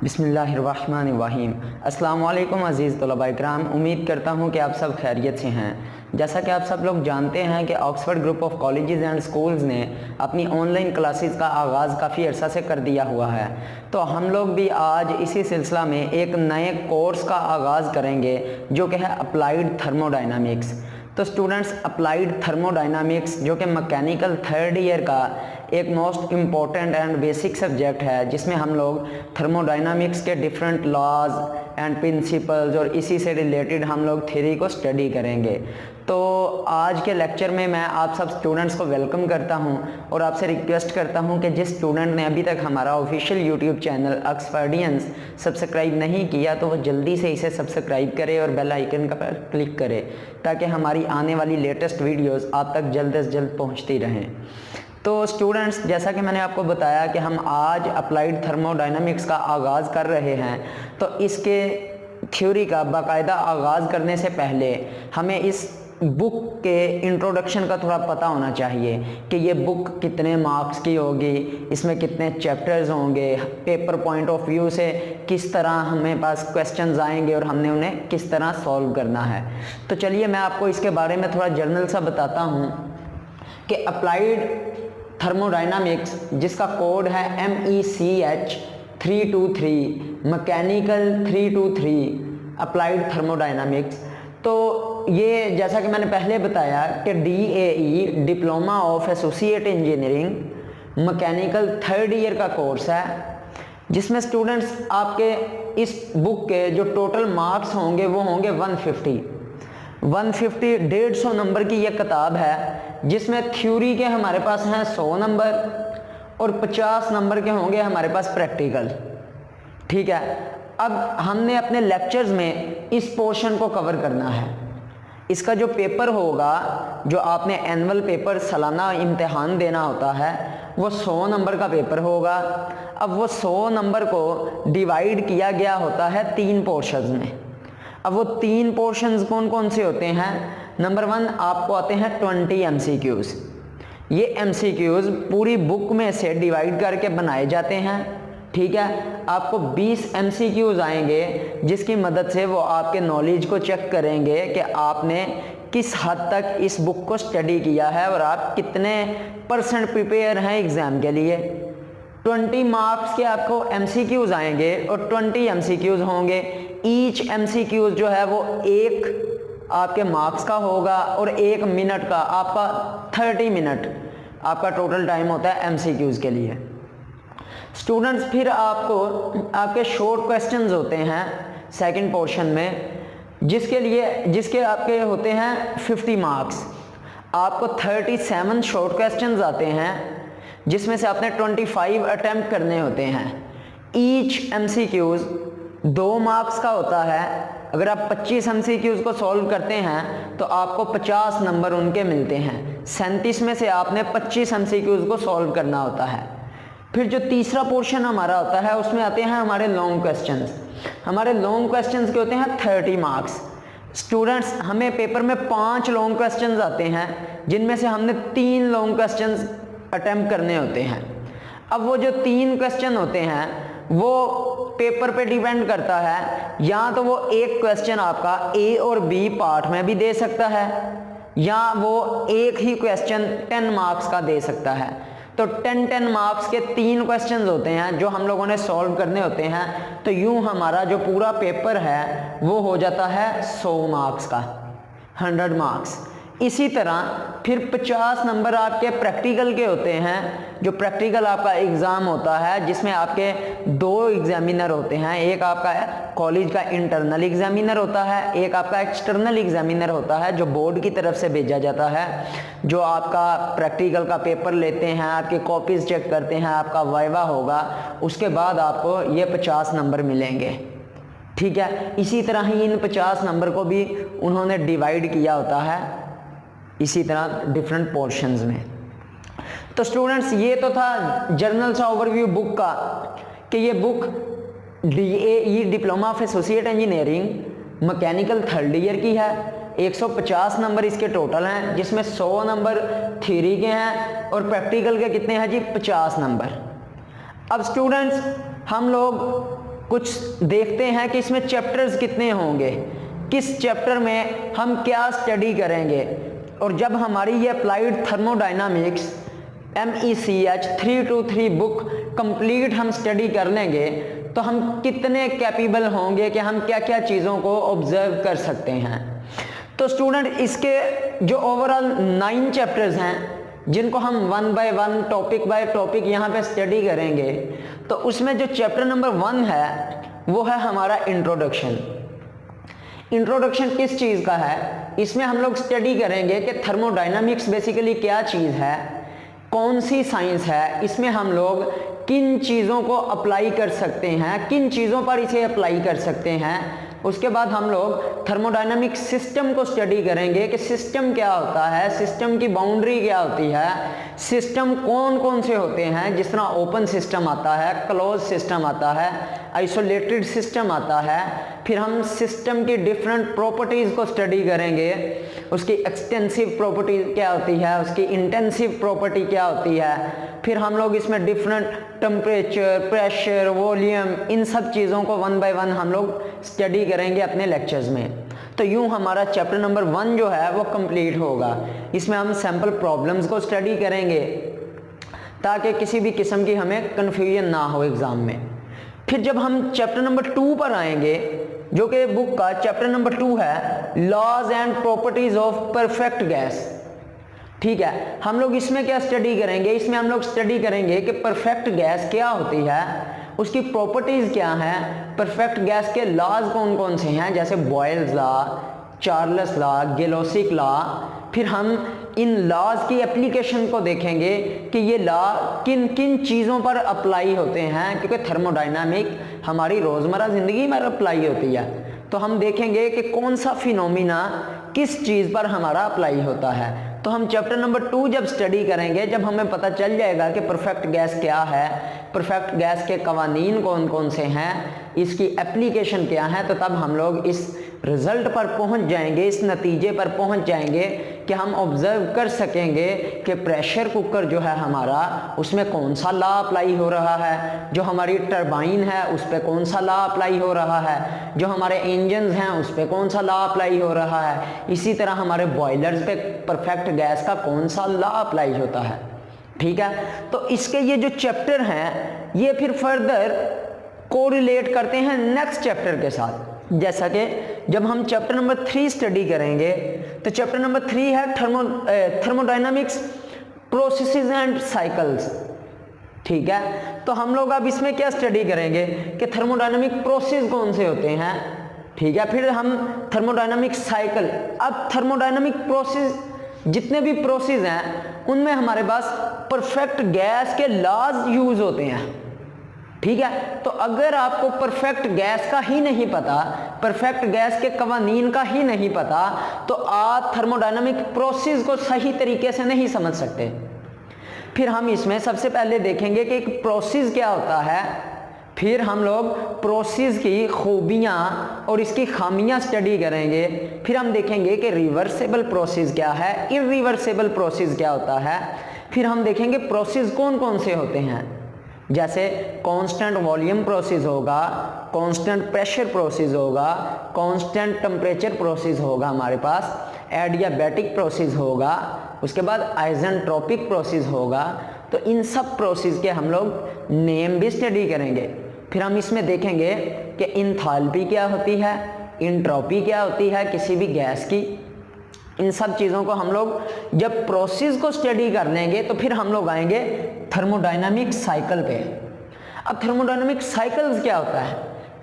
बिस्मिल्लाहिर्रहमानिर्रहीम। अस्सलाम वालेकुम अज़ीज़ तलबा इकराम, उम्मीद करता हूँ कि आप सब खैरियत से हैं। जैसा कि आप सब लोग जानते हैं कि Oxford group of colleges and schools ने अपनी ऑनलाइन क्लासेस का आगाज़ काफ़ी अरसा से कर दिया हुआ है, तो हम लोग भी आज इसी सिलसिला में एक नए कोर्स का आगाज़ करेंगे जो कि है अप्लाइड थर्मोडायनामिक्स। तो स्टूडेंट्स, अप्लाइड थर्मोडायनामिक्स जो कि मैकेनिकल थर्ड ईयर का एक most important and basic subject है, जिसमें हम लोग थर्मोडायनामिक्स के डिफरेंट लॉज एंड प्रिंसिपल्स और इसी से रिलेटेड हम लोग थ्योरी को स्टडी करेंगे। तो आज के लेक्चर में मैं आप सब स्टूडेंट्स को वेलकम करता हूं और आपसे रिक्वेस्ट करता हूं कि जिस स्टूडेंट ने अभी तक हमारा ऑफिशियल यूट्यूब चैनल ऑक्सफोर्डियंस सब्सक्राइब नहीं किया तो वो जल्दी से इसे सब्सक्राइब करे और बेल आइकन का पर क्लिक करे, ताकि हमारी आने वाली लेटेस्ट वीडियोज़ आप तक जल्द से जल्द पहुँचती रहें। तो स्टूडेंट्स, जैसा कि मैंने आपको बताया कि हम आज अप्लाइड थर्मोडायनामिक्स का आगाज़ कर रहे हैं, तो इसके थ्योरी का बाकायदा आगाज़ करने से पहले हमें इस बुक के इंट्रोडक्शन का थोड़ा पता होना चाहिए कि ये बुक कितने मार्क्स की होगी, इसमें कितने चैप्टर्स होंगे, पेपर पॉइंट ऑफ व्यू से किस तरह हमें पास क्वेश्चंस आएंगे और हमने उन्हें किस तरह सॉल्व करना है। तो चलिए मैं आपको इसके बारे में थोड़ा जर्नल सा बताता हूँ कि अप्लाइड थर्मोडायनामिक्स, जिसका कोड है MECH 323, मैकेनिकल 323 अप्लाइड थर्मोडायनामिक्स। तो ये जैसा कि मैंने पहले बताया कि DAE diploma of associate engineering mechanical third year का कोर्स है, जिसमें स्टूडेंट्स आपके इस बुक के जो टोटल मार्क्स होंगे वो होंगे 150 150 नंबर की ये किताब है, जिसमें थ्योरी के हमारे पास हैं 100 नंबर और 50 नंबर के होंगे हमारे पास प्रैक्टिकल। ठीक है, अब हमने अपने लेक्चर्स में इस पोर्शन को कवर करना है। इसका जो पेपर होगा, जो आपने एनुअल पेपर सालाना इम्तिहान देना होता है, वो 100 नंबर का पेपर होगा। अब वो 100 नंबर को डिवाइड किया गया होता है 3 पोर्शंस में। अब वो 3 पोर्शंस कौन कौन से होते हैं? नंबर 1 आपको आते हैं 20 MCQs। ये MCQs पूरी बुक में से डिवाइड करके बनाए जाते हैं। ठीक है, आपको 20 MCQs आएंगे, जिसकी मदद से वो आपके नॉलेज को चेक करेंगे कि आपने किस हद तक इस बुक को स्टडी किया है और आप कितने % प्रिपेयर हैं एग्ज़ाम के लिए। 20 मार्क्स के आपको MCQs आएंगे और 20 MCQs होंगे। ईच MCQs जो है वो 1 आपके मार्क्स का होगा और 1 मिनट का, आपका 30 मिनट आपका टोटल टाइम होता है MCQs के लिए। स्टूडेंट्स, फिर आपको आपके शॉर्ट क्वेश्चंस होते हैं सेकंड पोर्शन में, जिसके आपके होते हैं 50 मार्क्स। आपको 37 शॉर्ट क्वेश्चंस आते हैं, जिसमें से आपने 25 अटेम्प्ट करने होते हैं। ईच MCQs 2 मार्क्स का होता है। अगर आप 25 MCQs को सॉल्व करते हैं तो आपको 50 नंबर उनके मिलते हैं। 37 में से आपने 25 MCQs को सॉल्व करना होता है। फिर जो तीसरा पोर्शन हमारा होता है, उसमें आते हैं हमारे लॉन्ग क्वेश्चंस। हमारे लॉन्ग क्वेश्चंस के होते हैं 30 मार्क्स। स्टूडेंट्स, हमें पेपर में 5 लॉन्ग क्वेश्चंस आते हैं, जिनमें से हमने 3 लॉन्ग क्वेश्चंस अटेम्प्ट करने होते हैं। अब वो जो 3 क्वेश्चन होते हैं वो पेपर पे डिपेंड करता है, या तो वो एक क्वेश्चन आपका A और B पार्ट में भी दे सकता है, या वो एक ही क्वेश्चन 10 मार्क्स का दे सकता है। तो 10 मार्क्स के 3 क्वेश्चंस होते हैं जो हम लोगों ने सॉल्व करने होते हैं। तो यूं हमारा जो पूरा पेपर है वो हो जाता है 100 मार्क्स का, 100 मार्क्स। इसी तरह फिर 50 नंबर आपके प्रैक्टिकल के होते हैं। जो प्रैक्टिकल आपका एग्ज़ाम होता है, जिसमें आपके 2 एग्जामिनर होते हैं। एक आपका कॉलेज का इंटरनल एग्जामिनर होता है, एक आपका एक्सटर्नल एग्जामिनर होता है जो बोर्ड की तरफ से भेजा जाता है, जो आपका प्रैक्टिकल का पेपर लेते हैं, आपकी कॉपीज़ चेक करते हैं, आपका वाइवा होगा, उसके बाद आपको ये 50 नंबर मिलेंगे। ठीक है, इसी तरह ही इन 50 नंबर को भी उन्होंने डिवाइड किया होता है इसी तरह डिफरेंट पोर्शंस में। तो स्टूडेंट्स, ये तो था जर्नल सा ओवरव्यू बुक का कि ये book DAE diploma of associate engineering mechanical third year की है। 150 नंबर इसके टोटल हैं, जिसमें 100 नंबर थ्योरी के हैं और प्रैक्टिकल के कितने हैं जी? 50 नंबर। अब स्टूडेंट्स, हम लोग कुछ देखते हैं कि इसमें चैप्टर्स कितने होंगे, किस चैप्टर में हम क्या स्टडी करेंगे। और जब हमारी ये applied thermodynamics MECH 323 book complete हम स्टडी कर लेंगे तो हम कितने कैपेबल होंगे कि हम क्या क्या चीज़ों को ऑब्जर्व कर सकते हैं। तो स्टूडेंट, इसके जो ओवरऑल 9 चैप्टर्स हैं जिनको हम 1 बाय 1 टॉपिक बाय टॉपिक यहाँ पे स्टडी करेंगे, तो उसमें जो चैप्टर नंबर 1 है वो है हमारा इंट्रोडक्शन। इंट्रोडक्शन किस चीज़ का है? इसमें हम लोग स्टडी करेंगे कि थर्मोडायनामिक्स बेसिकली क्या चीज़ है, कौन सी साइंस है, इसमें हम लोग किन चीज़ों को अप्लाई कर सकते हैं, किन चीज़ों पर इसे अप्लाई कर सकते हैं। उसके बाद हम लोग थर्मोडायनामिक सिस्टम को स्टडी करेंगे कि सिस्टम क्या होता है, सिस्टम की बाउंड्री क्या होती है, सिस्टम कौन कौन से होते हैं, जिस तरह ओपन सिस्टम आता है, क्लोज सिस्टम आता है, आइसोलेटेड सिस्टम आता है। फिर हम सिस्टम की डिफरेंट प्रॉपर्टीज़ को स्टडी करेंगे, उसकी एक्सटेंसिव प्रॉपर्टी क्या होती है, उसकी इंटेंसिव प्रॉपर्टी क्या होती है। फिर हम लोग इसमें डिफरेंट टेम्परेचर, प्रेशर, वॉल्यूम, इन सब चीज़ों को 1 बाय 1 हम लोग स्टडी करेंगे अपने लेक्चर्स में। तो यूँ हमारा चैप्टर नंबर 1 जो है वो कंप्लीट होगा। इसमें हम सैम्पल प्रॉब्लम्स को स्टडी करेंगे ताकि किसी भी किस्म की हमें कन्फ्यूजन ना हो एग्ज़ाम में। फिर जब हम चैप्टर नंबर 2 पर आएंगे, जो कि बुक का चैप्टर नंबर 2 है, laws and properties of perfect gas. ठीक है, हम लोग इसमें क्या स्टडी करेंगे? इसमें हम लोग स्टडी करेंगे कि परफेक्ट गैस क्या होती है, उसकी प्रॉपर्टीज क्या हैं, परफेक्ट गैस के लॉज कौन कौन से हैं, जैसे Boyle's law, Charles law, Gay Lussac law. फिर हम इन लॉज की एप्लीकेशन को देखेंगे कि ये लॉ किन किन चीज़ों पर अप्लाई होते हैं, क्योंकि थर्मोडायनामिक हमारी रोज़मर्रा ज़िंदगी में अप्लाई होती है। तो हम देखेंगे कि कौन सा फिनोमिना किस चीज़ पर हमारा अप्लाई होता है। तो हम चैप्टर नंबर 2 जब स्टडी करेंगे, जब हमें पता चल जाएगा कि परफेक्ट गैस क्या है, परफेक्ट गैस के कवानीन कौन कौन से हैं, इसकी एप्लीकेशन क्या है, तो तब हम लोग इस रिज़ल्ट पर पहुंच जाएंगे, इस नतीजे पर पहुंच जाएंगे कि हम ऑब्ज़र्व कर सकेंगे कि प्रेशर कुकर जो है हमारा, उसमें कौन सा लॉ अप्लाई हो रहा है, जो हमारी टरबाइन है उस पर कौन सा लॉ अप्लाई हो रहा है, जो हमारे इंजन्स हैं उस पर कौन सा लॉ अप्लाई हो रहा है, इसी तरह हमारे बॉयलर्स पे परफेक्ट गैस का कौन सा लॉ अप्लाई होता है। ठीक है, तो इसके ये जो चैप्टर हैं ये फिर फर्दर कोरिलेट करते हैं नेक्स्ट चैप्टर के साथ। जैसा कि जब हम चैप्टर नंबर 3 स्टडी करेंगे, तो चैप्टर नंबर 3 है थर्मोडायनामिक्स प्रोसेसेस एंड साइकिल्स। ठीक है, तो हम लोग अब इसमें क्या स्टडी करेंगे कि थर्मोडायनामिक प्रोसेस कौन से होते हैं। ठीक है, फिर हम थर्मोडायनामिक साइकिल। अब थर्मोडायनामिक प्रोसेस, जितने भी प्रोसेस हैं उनमें हमारे पास परफेक्ट गैस के लॉज यूज होते हैं। ठीक है, तो अगर आपको परफेक्ट गैस का ही नहीं पता, परफेक्ट गैस के कवानीन का ही नहीं पता, तो आप थर्मोडायनामिक प्रोसेस को सही तरीके से नहीं समझ सकते। फिर हम इसमें सबसे पहले देखेंगे कि एक प्रोसेस क्या होता है, फिर हम लोग प्रोसेस की खूबियाँ और इसकी खामियाँ स्टडी करेंगे। फिर हम देखेंगे कि रिवर्सेबल प्रोसेस क्या है, इरिवर्सेबल प्रोसेस क्या होता है। फिर हम देखेंगे प्रोसेस कौन कौन से होते हैं, जैसे कांस्टेंट वॉल्यूम प्रोसेस होगा, कांस्टेंट प्रेशर प्रोसेस होगा, कांस्टेंट टेम्परेचर प्रोसेस होगा हमारे पास, एडियाबैटिक प्रोसेस होगा, उसके बाद आइसेंट्रोपिक प्रोसेस होगा। तो इन सब प्रोसेस के हम लोग नेम भी स्टडी करेंगे। फिर हम इसमें देखेंगे कि इंथैल्पी क्या होती है, इंट्रोपी क्या होती है किसी भी गैस की। इन सब चीज़ों को हम लोग जब प्रोसेस को स्टडी कर लेंगे तो फिर हम लोग आएंगे थर्मोडायनामिक साइकिल पे। अब थर्मोडायनामिक साइकिल्स क्या होता है?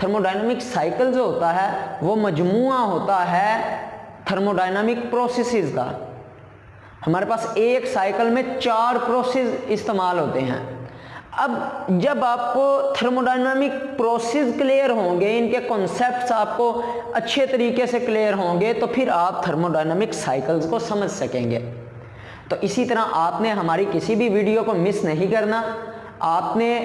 थर्मोडायनामिक साइकिल जो होता है वो मजमुआ होता है थर्मोडायनामिक प्रोसेसेस का। हमारे पास एक साइकिल में 4 प्रोसेस इस्तेमाल होते हैं। अब जब आपको थर्मोडायनामिक प्रोसेस क्लियर होंगे, इनके कॉन्सेप्ट्स आपको अच्छे तरीके से क्लियर होंगे, तो फिर आप थर्मोडायनामिक साइकिल्स को समझ सकेंगे। तो इसी तरह आपने हमारी किसी भी वीडियो को मिस नहीं करना, आपने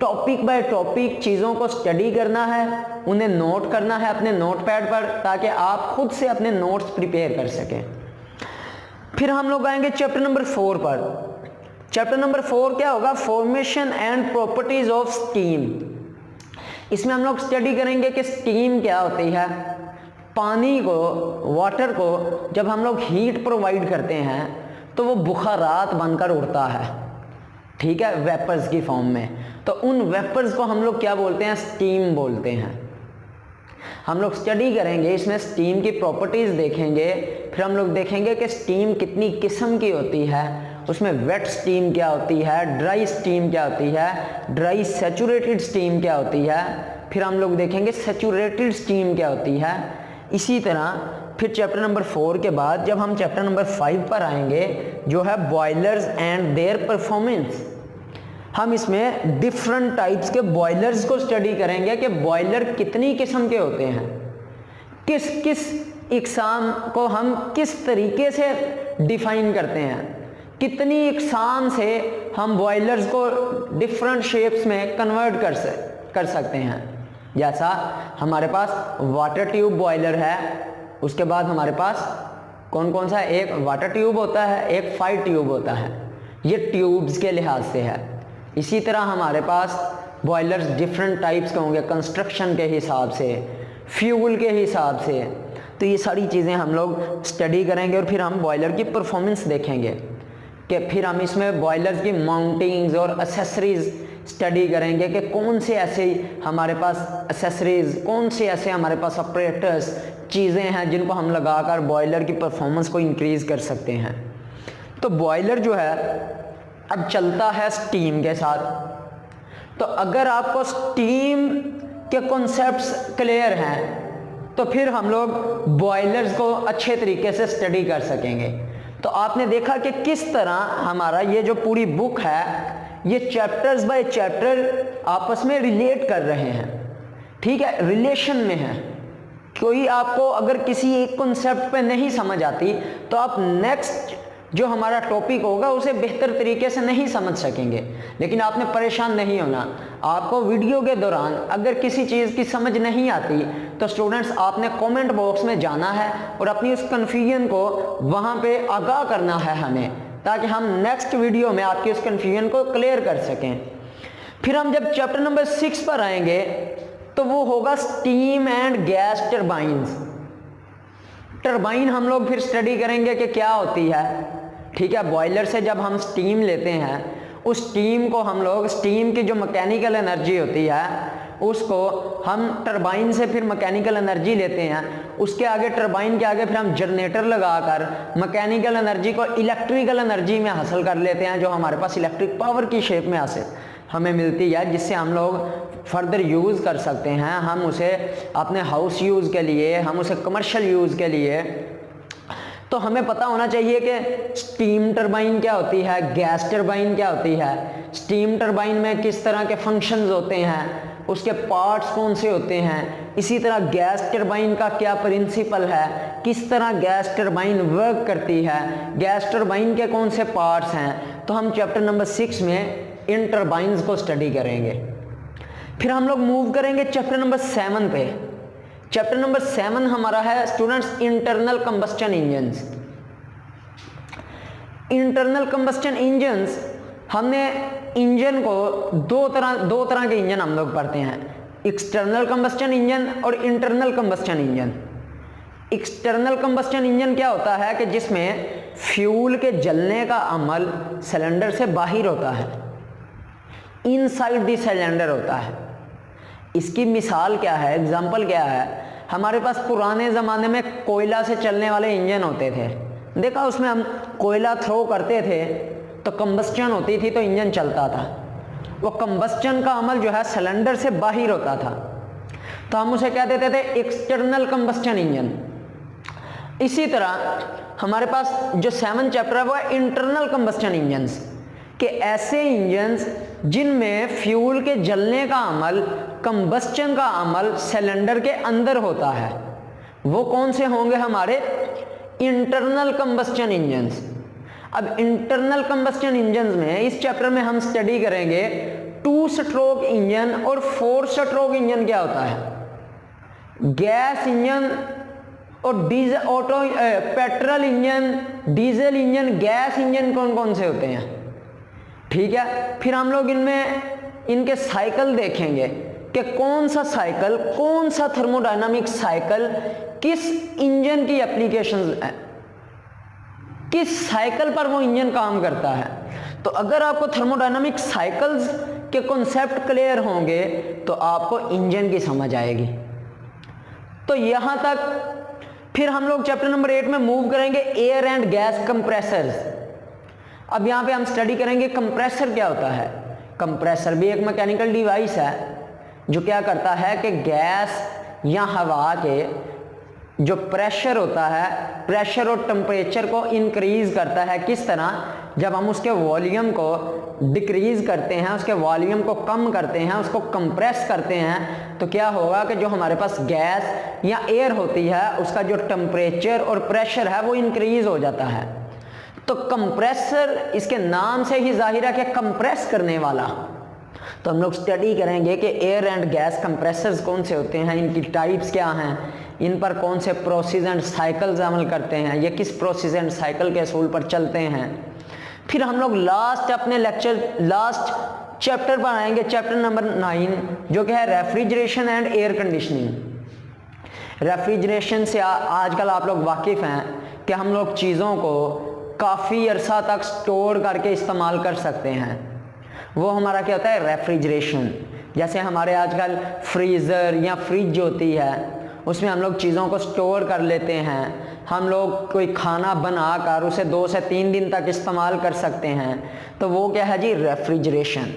टॉपिक बाय टॉपिक चीज़ों को स्टडी करना है, उन्हें नोट करना है अपने नोटपैड पर, ताकि आप खुद से अपने नोट्स प्रिपेयर कर सकें। फिर हम लोग आएंगे चैप्टर नंबर 4 पर। चैप्टर नंबर 4 क्या होगा? Formation and properties of steam. इसमें हम लोग स्टडी करेंगे कि स्टीम क्या होती है, पानी को, वाटर को जब हम लोग हीट प्रोवाइड करते हैं तो वो बुखारात बनकर उड़ता है, ठीक है, वेपर्स की फॉर्म में। तो उन वेपर्स को हम लोग क्या बोलते हैं, स्टीम बोलते हैं। हम लोग स्टडी करेंगे, इसमें स्टीम की प्रॉपर्टीज देखेंगे, फिर हम लोग देखेंगे कि स्टीम कितनी किस्म की होती है, उसमें वेट स्टीम क्या होती है, ड्राई स्टीम क्या होती है, ड्राई सैचुरेटेड स्टीम क्या होती है, फिर हम लोग देखेंगे सैचुरेटेड स्टीम क्या होती है। इसी तरह फिर चैप्टर नंबर 4 के बाद जब हम चैप्टर नंबर 5 पर आएंगे जो है बॉयलर्स एंड देयर परफॉर्मेंस, हम इसमें डिफरेंट टाइप्स के बॉयलर्स को स्टडी करेंगे कि बॉयलर कितनी किस्म के होते हैं, किस किस इकसाम को हम किस तरीके से डिफाइन करते हैं, कितनी इकसाम से हम बॉयलर्स को डिफरेंट शेप्स में कन्वर्ट कर सकते हैं। जैसा हमारे पास वाटर ट्यूब बॉयलर है, उसके बाद हमारे पास कौन कौन सा, एक वाटर ट्यूब होता है, एक फायर ट्यूब होता है, ये ट्यूब्स के लिहाज से है। इसी तरह हमारे पास बॉयलर्स डिफरेंट टाइप्स के होंगे, कंस्ट्रक्शन के हिसाब से, फ्यूल के हिसाब से। तो ये सारी चीज़ें हम लोग स्टडी करेंगे और फिर हम बॉयलर की परफॉर्मेंस देखेंगे कि फिर हम इसमें बॉयलर्स की माउंटिंग्स और एसेसरीज स्टडी करेंगे कि कौन से ऐसे हमारे पास एसेसरीज, कौन से ऐसे हमारे पास ऑपरेटर्स चीज़ें हैं जिनको हम लगाकर बॉयलर की परफॉर्मेंस को इंक्रीज़ कर सकते हैं। तो बॉयलर जो है अब चलता है स्टीम के साथ। तो अगर आपको स्टीम के कॉन्सेप्ट्स क्लियर हैं तो फिर हम लोग बॉयलर्स को अच्छे तरीके से स्टडी कर सकेंगे। तो आपने देखा कि किस तरह हमारा ये जो पूरी बुक है ये चैप्टर्स बाय चैप्टर आपस में रिलेट कर रहे हैं, ठीक है, रिलेशन में है। कोई आपको अगर किसी एक कॉन्सेप्ट पे नहीं समझ आती तो आप नेक्स्ट जो हमारा टॉपिक होगा उसे बेहतर तरीके से नहीं समझ सकेंगे। लेकिन आपने परेशान नहीं होना, आपको वीडियो के दौरान अगर किसी चीज़ की समझ नहीं आती तो स्टूडेंट्स आपने कमेंट बॉक्स में जाना है और अपनी उस कन्फ्यूजन को वहाँ पे आगाह करना है हमें, ताकि हम नेक्स्ट वीडियो में आपकी उस कन्फ्यूजन को क्लियर कर सकें। फिर हम जब चैप्टर नंबर 6 पर आएंगे तो वो होगा steam and gas turbines. Turbine हम लोग फिर स्टडी करेंगे कि क्या होती है, ठीक है। बॉयलर से जब हम स्टीम लेते हैं उस स्टीम को हम लोग, स्टीम की जो मैकेनिकल एनर्जी होती है उसको हम टरबाइन से फिर मैकेनिकल एनर्जी लेते हैं, उसके आगे टरबाइन के आगे फिर हम जनरेटर लगाकर मैकेनिकल एनर्जी को इलेक्ट्रिकल एनर्जी में हासिल कर लेते हैं, जो हमारे पास इलेक्ट्रिक पावर की शेप में हासिल हमें मिलती है, जिससे हम लोग फर्दर यूज़ कर सकते हैं। हम उसे अपने हाउस यूज़ के लिए, हम उसे कमर्शियल यूज़ के लिए। तो हमें पता होना चाहिए कि स्टीम टरबाइन क्या होती है, गैस टरबाइन क्या होती है, स्टीम टरबाइन में किस तरह के फंक्शंस होते हैं, उसके पार्ट्स कौन से होते हैं। इसी तरह गैस टरबाइन का क्या प्रिंसिपल है, किस तरह गैस टरबाइन वर्क करती है, गैस टरबाइन के कौन से पार्ट्स हैं। तो हम चैप्टर नंबर 6 में इन टरबाइंस को स्टडी करेंगे। फिर हम लोग मूव करेंगे चैप्टर नंबर 7 पे। चैप्टर नंबर 7 हमारा है students internal combustion engines. Internal combustion engines, हमने इंजन को दो तरह के इंजन हम लोग पढ़ते हैं, एक्सटर्नल कंबस्टन इंजन और internal combustion engine. External combustion engine क्या होता है कि जिसमें फ्यूल के जलने का अमल सिलेंडर से बाहर होता है, इनसाइड द सिलेंडर होता है। इसकी मिसाल क्या है, एग्जाम्पल क्या है, हमारे पास पुराने ज़माने में कोयला से चलने वाले इंजन होते थे, देखा उसमें हम कोयला थ्रो करते थे तो कंबस्टन होती थी तो इंजन चलता था। वो कंबस्टन का अमल जो है सिलेंडर से बाहर होता था, तो हम उसे क्या देते थे, एक्सटर्नल कंबस्टन इंजन। इसी तरह हमारे पास जो 7 चैप्टर है वो है इंटरनल कंबस्टन इंजन्स, कि ऐसे इंजन्स जिनमें फ्यूल के जलने का अमल, कंबस्टन का अमल सिलेंडर के अंदर होता है, वो कौन से होंगे, हमारे इंटरनल कंबस्टन इंजन्स। अब इंटरनल कंबस्टन इंजन्स में इस चैप्टर में हम स्टडी करेंगे 2 स्ट्रोक इंजन और 4 स्ट्रोक इंजन क्या होता है, गैस इंजन और diesel, auto petrol engine, diesel engine, gas engine कौन कौन से होते हैं, ठीक है। फिर हम लोग इनमें इनके साइकिल देखेंगे कि कौन सा साइकिल, कौन सा थर्मोडायनामिक साइकिल किस इंजन की एप्लीकेशन है, किस साइकिल पर वो इंजन काम करता है। तो अगर आपको थर्मोडायनामिक साइकिल्स के कॉन्सेप्ट क्लियर होंगे तो आपको इंजन की समझ आएगी। तो यहां तक फिर हम लोग चैप्टर नंबर 8 में मूव करेंगे एयर एंड गैस कंप्रेसर्स। अब यहां पे हम स्टडी करेंगे कंप्रेसर क्या होता है। कंप्रेसर भी एक मैकेनिकल डिवाइस है जो क्या करता है कि गैस या हवा के जो प्रेशर होता है, प्रेशर और टेम्परेचर को इंक्रीज करता है। किस तरह, जब हम उसके वॉल्यूम को डिक्रीज करते हैं, उसके वॉल्यूम को कम करते हैं, उसको कंप्रेस करते हैं, तो क्या होगा कि जो हमारे पास गैस या एयर होती है उसका जो टेम्परेचर और प्रेशर है वो इंक्रीज हो जाता है। तो कंप्रेसर इसके नाम से ही जाहिर है कि कंप्रेस करने वाला। तो हम लोग स्टडी करेंगे कि एयर एंड गैस कंप्रेसर्स कौन से होते हैं, इनकी टाइप्स क्या हैं, इन पर कौन से प्रोसेस एंड साइकिल्स अमल करते हैं, ये किस प्रोसेस एंड साइकिल के असूल पर चलते हैं। फिर हम लोग लास्ट चैप्टर पर आएंगे, चैप्टर नंबर 9, जो कि है refrigeration and air conditioning. Refrigeration से आजकल आप लोग वाकिफ़ हैं कि हम लोग चीज़ों को काफ़ी अरसा तक स्टोर करके इस्तेमाल कर सकते हैं, वो हमारा क्या होता है, रेफ्रिजरेशन। जैसे हमारे आजकल फ्रीज़र या फ्रिज होती है, उसमें हम लोग चीज़ों को स्टोर कर लेते हैं। हम लोग कोई खाना बनाकर उसे 2 से 3 दिन तक इस्तेमाल कर सकते हैं, तो वो क्या है जी, रेफ्रिजरेशन।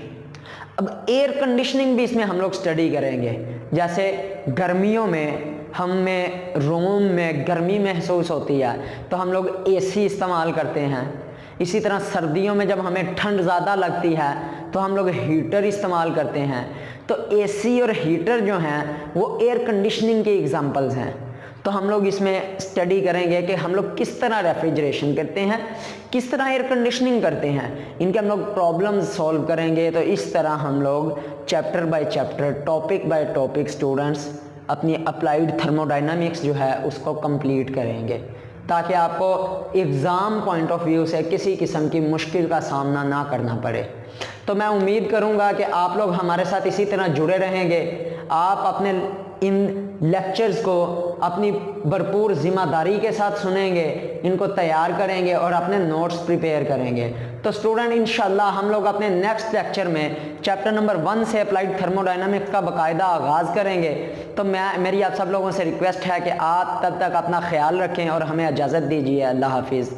अब एयर कंडीशनिंग भी इसमें हम लोग स्टडी करेंगे। जैसे गर्मियों में हमें रूम में गर्मी महसूस होती है तो हम लोग एसी इस्तेमाल करते हैं। इसी तरह सर्दियों में जब हमें ठंड ज़्यादा लगती है तो हम लोग हीटर इस्तेमाल करते हैं। तो एसी और हीटर जो हैं वो एयर कंडीशनिंग के एग्जांपल्स हैं। तो हम लोग इसमें स्टडी करेंगे कि हम लोग किस तरह रेफ्रिजरेशन करते हैं, किस तरह एयर कंडीशनिंग करते हैं, इनके हम लोग प्रॉब्लम्स सॉल्व करेंगे। तो इस तरह हम लोग chapter by chapter, topic by topic students अपनी अप्लाइड थर्मोडायनामिक्स जो है उसको कंप्लीट करेंगे, ताकि आपको एग्ज़ाम पॉइंट ऑफ व्यू से किसी किस्म की मुश्किल का सामना ना करना पड़े। तो मैं उम्मीद करूंगा कि आप लोग हमारे साथ इसी तरह जुड़े रहेंगे। आप अपने इन लेक्चर्स को अपनी भरपूर जिम्मेदारी के साथ सुनेंगे, इनको तैयार करेंगे और अपने नोट्स प्रिपेयर करेंगे। तो स्टूडेंट इंशाल्लाह हम लोग अपने नेक्स्ट लेक्चर में चैप्टर नंबर 1 से अप्लाइड थर्मोडायनामिक्स का बाकायदा आगाज़ करेंगे। तो मेरी आप सब लोगों से रिक्वेस्ट है कि आप तब तक अपना ख्याल रखें और हमें इजाज़त दीजिए। अल्लाह हाफिज़।